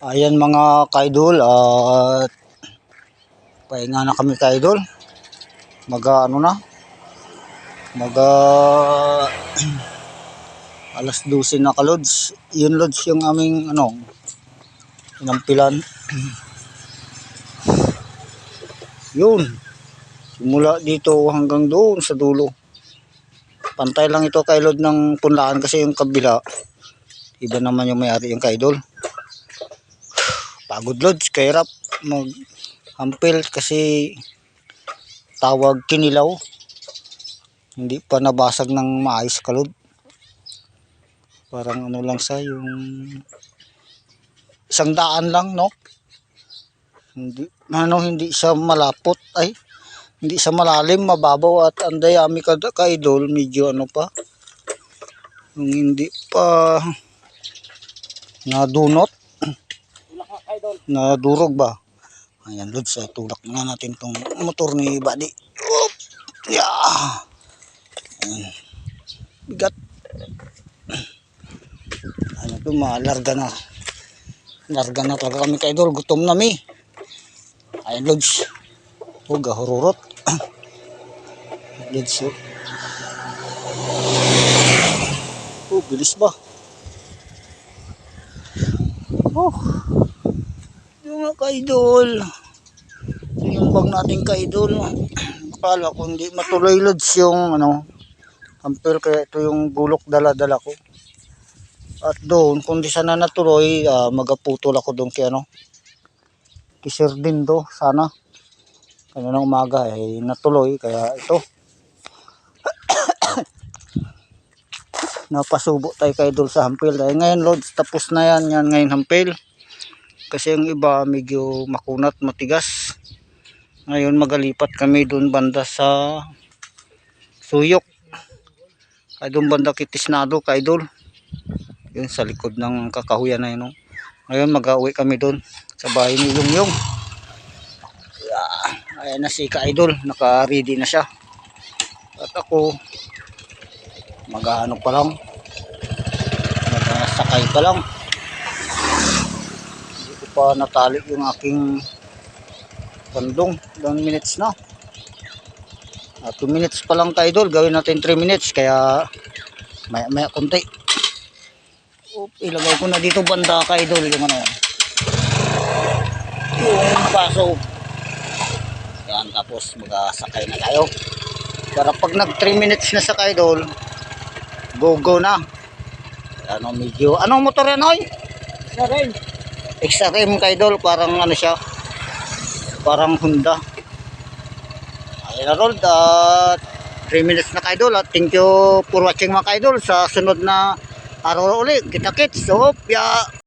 Ayan mga kaidol, at pahinga na kami kaidol. Ano na, alas 12 na kalods. Yun lods yung aming inampilan. Yun, simula dito hanggang doon sa dulo. Pantay lang ito kailod ng punlaan kasi yung kabila iba naman yung may-ari yung kaidol. Pagod lods, kahirap mag-ampil kasi tawag kinilaw. Hindi pa nabasag ng maayos kalod. Parang ano lang sa yung 100 lang, no? Hindi siya malapot, hindi siya malalim, mababaw, at ang dayami kaidol medyo ano pa. Yung hindi pa nadunot, nadurog ba. Ayan lods, tulak na natin tong motor ni Buddy. Yeah. Bigat. Ano to, malarga na. Larga na talaga kami kaidol, gutom na mi. Ayan lods. Gahururot. Lods. Bilis ba? Yung mga kaidol. Yung bag natin kaidol. Akala ko hindi matuloy lods yung ampere, kaya ito yung bulok dala-dala ko. At doon kung di sana natuloy, magaputol ako doon kay kisir din do sana. Kanina umaga natuloy, kaya ito napasubo tayo kaidol sa hampil. Ngayon lods, tapos na yan ngayon hampil. Kasi yung iba medyo makunat, matigas. Ngayon magalipat kami doon banda sa Suyok. Ay doon banda Kitisnado kaidol. Yun sa likod ng kakahuyan na yun. Ngayon mag-uwi kami doon sa bahay ni Yung. Ayan na si kaidol, naka-ready na siya. At ako mag-ano pa lang, mag-sakay pa lang. Hindi ko pa natali yung aking pandong. 1 minutes na. 2 minutes pa lang kaidol, gawin natin 3 minutes, kaya maya konti. Ilagay ko na dito banda kaidol yung yung paso. Yan, tapos mag-sakay na tayo. Para pag nag 3 minutes na sa kaidol, go na. Medyo anong motor yan oy? XRM kaidol, parang siya, parang Honda. Ayun na roll, 3 minutes na kaidol, at thank you for watching mga kaidol. Sa sunod na araw ulit kita kits. So,